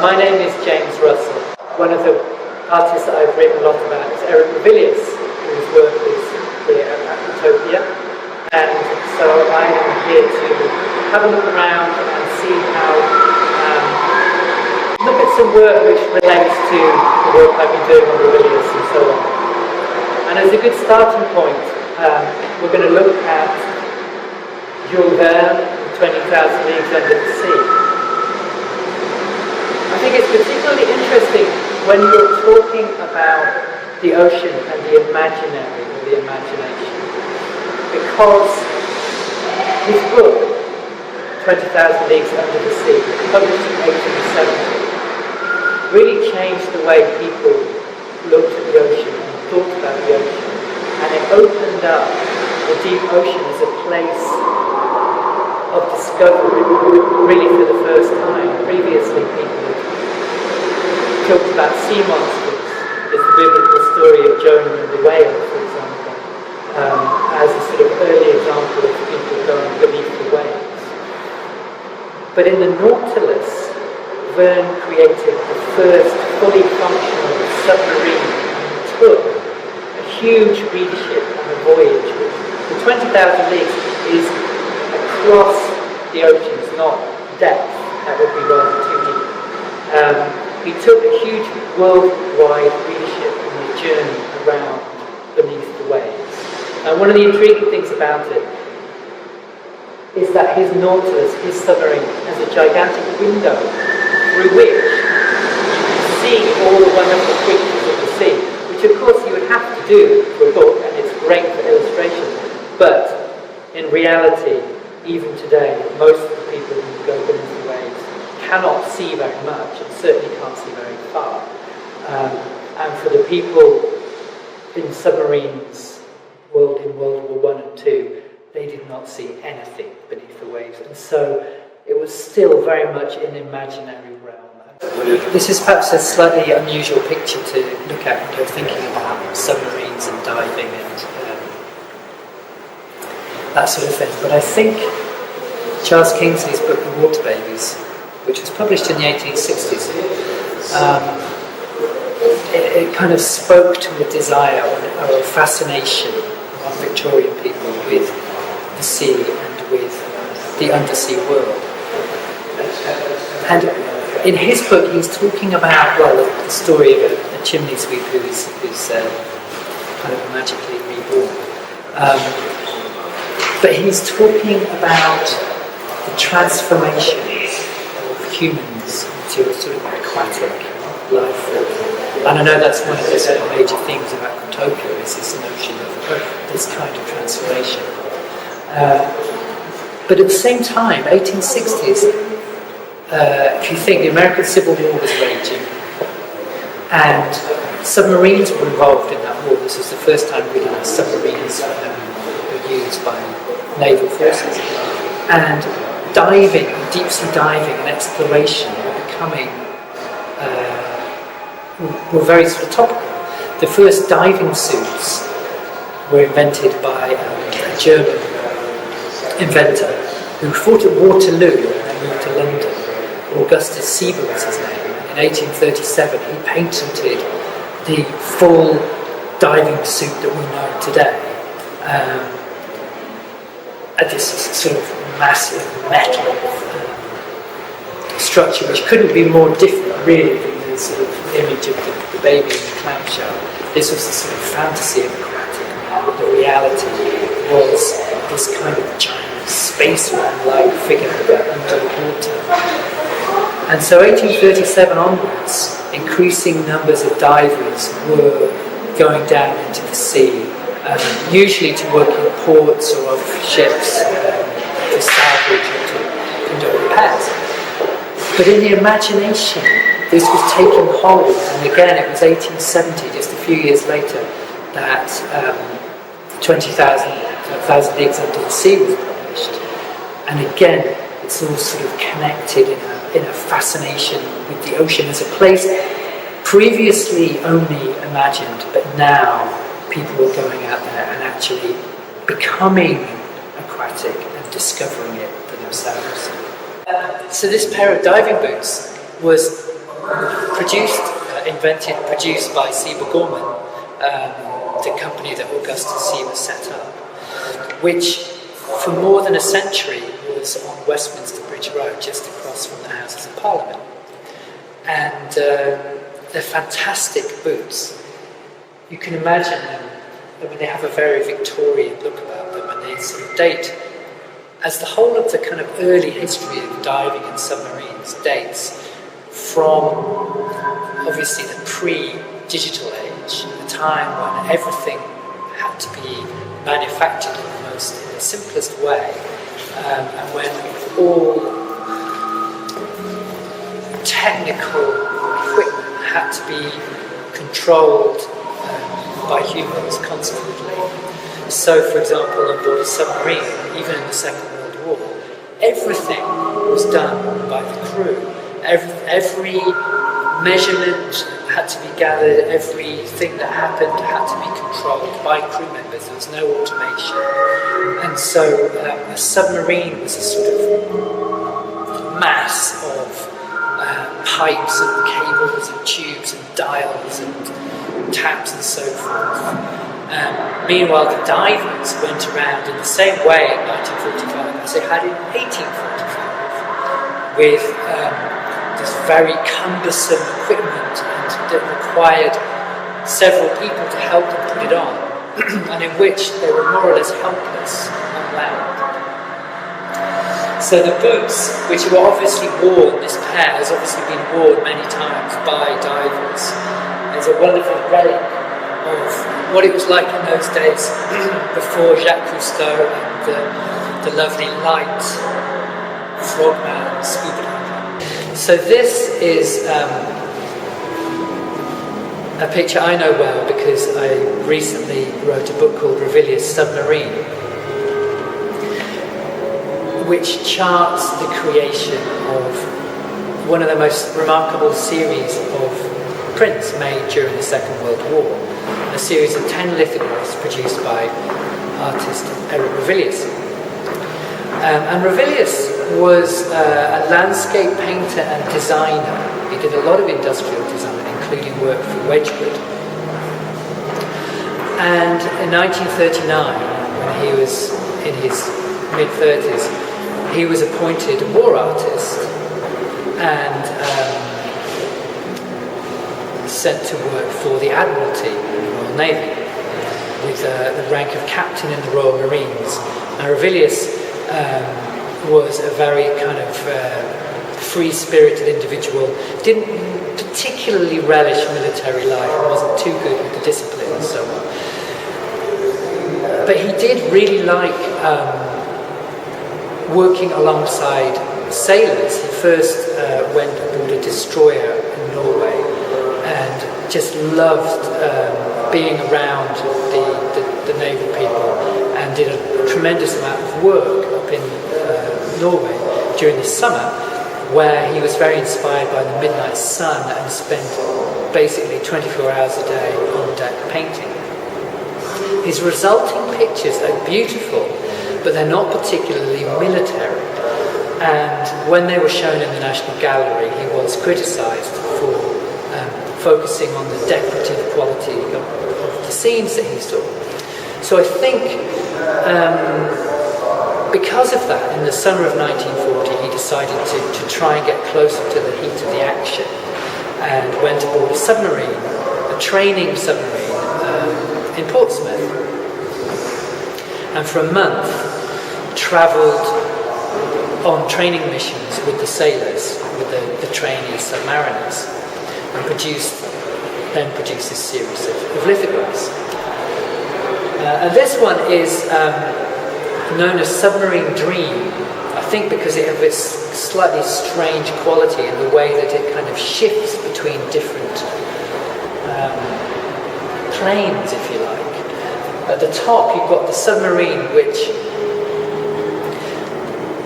My name is James Russell. One of the artists that I've written a lot about is Eric Ravilious, whose work is here at Aquatopia. And so I am here to have a look around and see how, look at some work which relates to the work I've been doing on Ravilious and so on. And as a good starting point, we're going to look at Jules Verne, 20,000 Leagues Under the Sea. I think it's particularly interesting when you're talking about the ocean and the imaginary or the imagination, because his book, 20,000 Leagues Under the Sea, published in 1870, really changed the way people looked at the ocean and thought about the ocean, and it opened up the deep ocean as a place of discovery, really for the first time. Previously people had talked about sea monsters. There's the biblical story of Jonah and the whale, for example, as a sort of early example of people going beneath the waves. But in the Nautilus, Verne created the first fully functional submarine and took a huge readership on a voyage. The 20,000 Leagues is across the oceans, not depth. That would be rather too deep. He took a huge worldwide readership in the journey around beneath the waves. And one of the intriguing things about it is that his Nautilus, his submarine, has a gigantic window through which you can see all the wonderful creatures of the sea, which of course you would have to do for a book, and it's great for illustration. But in reality, even today, most of the people who go beneath the waves cannot see very much, and certainly can't see very far. And for the people in submarines in World War I and II, they did not see anything beneath the waves, and so it was still very much an imaginary realm. This is perhaps a slightly unusual picture to look at when you're thinking about submarines and diving and that sort of thing. But I think Charles Kingsley's book, The Water Babies, which was published in the 1860s, it kind of spoke to a desire or a fascination among Victorian people with the sea and with the undersea world. And in his book, he's talking about, the story of a chimney sweep who's kind of magically reborn. But he's talking about the transformation of humans into a sort of aquatic life form. And I know that's one of the sort of major themes of Aquatopia, is this notion of this kind of transformation. But at the same time, 1860s, if you think the American Civil War was raging, and submarines were involved in that war. This was the first time really that submarines were used by naval forces. And diving, deep sea diving and exploration were becoming, were very sort of topical. The first diving suits were invented by a German inventor who fought at Waterloo and then moved to London. Augustus Siebel was his name. In 1837 he patented the full diving suit that we know today. This sort of massive metal structure which couldn't be more different really from the sort of image of the baby in the clamshell. This was the sort of fantasy of aquatic, and the reality was this kind of giant spaceman-like figure under the water. And so 1837 onwards, increasing numbers of divers were going down into the sea, usually to work in ports or off ships to salvage or to conduct repairs. But in the imagination, this was taking hold, and again it was 1870, just a few years later, that 20,000 Leagues Under the Sea was published. And again, it's all sort of connected in a fascination with the ocean as a place previously only imagined, but now people were going out there and actually becoming aquatic and discovering it for themselves. So this pair of diving boots was produced by Seba Gorman, the company that Augustus Seba set up, which for more than a century was on Westminster Bridge Road, just across from the Houses of Parliament. And they're fantastic boots. You can imagine them. I mean, they have a very Victorian look about them, and they sort of date, as the whole of the kind of early history of diving and submarines dates from, obviously, the pre-digital age, the time when everything had to be manufactured in the simplest way, and when all technical equipment had to be controlled by humans constantly. So, for example, on board a submarine, even in the Second World War, everything was done by the crew. Every measurement had to be gathered, everything that happened had to be controlled by crew members. There was no automation. And so a submarine was a sort of mass of pipes and cables and tubes and dials and taps and so forth. Meanwhile, the divers went around in the same way in 1945 as they had in 1845, with this very cumbersome equipment, and that required several people to help them put it on, and in which they were more or less helpless on land. So the boots, which were obviously worn, this pair has obviously been worn many times by divers, is a wonderful relic of what it was like in those days before Jacques Cousteau and the lovely light frogman scuba diver. So this is a picture I know well because I recently wrote a book called Ravilious Submarine, which charts the creation of one of the most remarkable series of prints made during the Second World War, a series of 10 lithographs produced by artist Eric Ravilious. And Ravilious was a landscape painter and designer. He did a lot of industrial design, including work for Wedgwood. And in 1939, when he was in his mid-30s, he was appointed a war artist and sent to work for the Admiralty in the Royal Navy with the rank of captain in the Royal Marines. And Ravilious was a very kind of free-spirited individual, didn't particularly relish military life, wasn't too good with the discipline and so on. But he did really like working alongside sailors. He first went aboard a destroyer in Norway and just loved being around the naval people, and did a tremendous amount of work up in Norway during the summer, where he was very inspired by the midnight sun and spent basically 24 hours a day on deck painting. His resulting pictures are beautiful, but they're not particularly military. And when they were shown in the National Gallery, he was criticised for focusing on the decorative quality of the scenes that he saw. So I think because of that, in the summer of 1940, he decided to try and get closer to the heat of the action, and went aboard a submarine, a training submarine in Portsmouth, and for a month travelled on training missions with the sailors, with the trainee submariners, and then produced this series of lithographs. And this one is known as Submarine Dream, I think because it has this slightly strange quality in the way that it kind of shifts between different planes, if you like. At the top you've got the submarine, which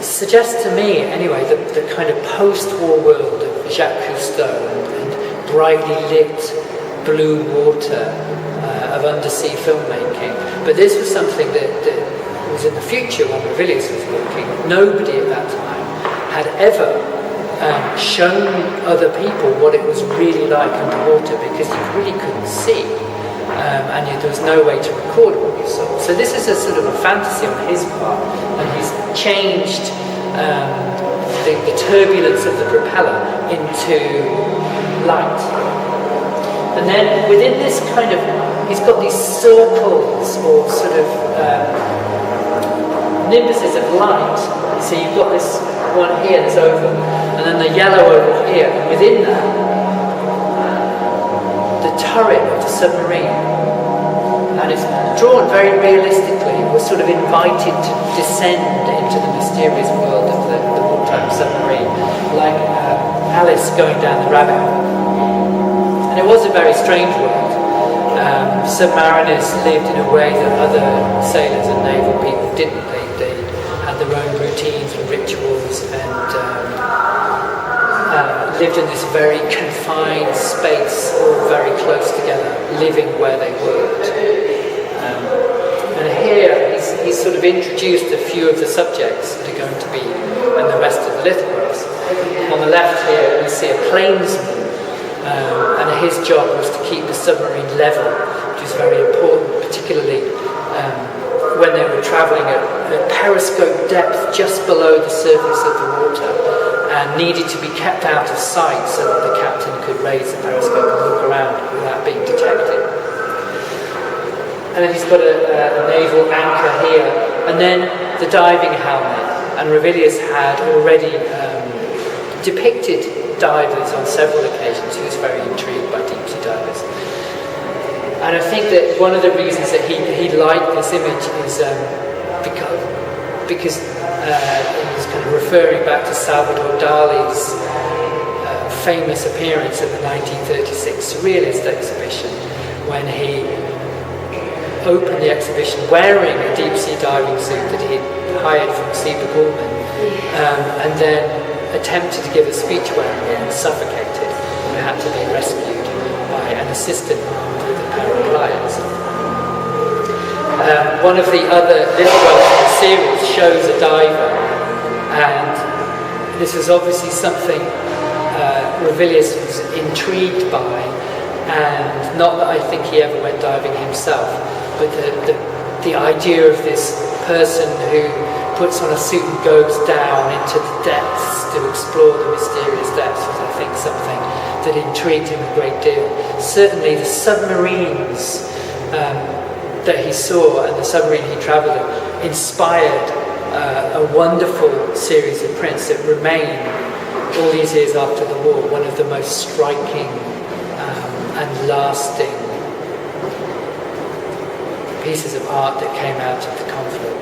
suggests to me, anyway, the kind of post-war world of Jacques Cousteau and brightly lit blue water of undersea filmmaking. But this was something that was in the future when Ravilious was working. Nobody at that time had ever shown other people what it was really like underwater, because you really couldn't see, and there was no way to record what you saw. So this is a sort of a fantasy on his part, and he's changed the turbulence of the propeller into light. And then within this kind of, he's got these circles or sort of nimbuses of light. So you've got this one here, this oval, and then the yellow oval here. And within that, the turret of the submarine. And it's drawn very realistically. We're sort of invited to descend into the mysterious world of the wartime submarine, like Alice going down the rabbit hole. And it was a very strange world. Submariners lived in a way that other sailors and naval people didn't. They had their own routines and rituals, and lived in this very confined space, all very close together, living where they worked. And here he's sort of introduced a few of the subjects that are going to be in the rest of the lithographs. On the left here we see a plainsman, and his job was to keep the submarine level, which is very important, particularly when they were travelling at periscope depth just below the surface of the water, and needed to be kept out of sight so that the captain could raise the periscope and look around without being detected. And then he's got a naval anchor here, and then the diving helmet. And Ravilious had already depicted divers on several occasions. He was very intrigued by deep sea divers. And I think that one of the reasons that he liked this image is because he's kind of referring back to Salvador Dali's famous appearance at the 1936 Surrealist exhibition, when he opened the exhibition wearing a deep sea diving suit that he'd hired from Seba Gorman, and then attempted to give a speech wearing it and suffocated, and had to be rescued by an assistant armed with a pair of pliers. One of the other lithographs in the series shows a diver, and this was obviously something Ravilious was intrigued by, and not that I think he ever went diving himself, but the idea of this person who puts on a suit and goes down into the depths to explore the mysterious depths was, I think, something that intrigued him a great deal. Certainly the submarines that he saw and the submarine he travelled in inspired a wonderful series of prints that remain all these years after the war one of the most striking and lasting pieces of art that came out of the conflict.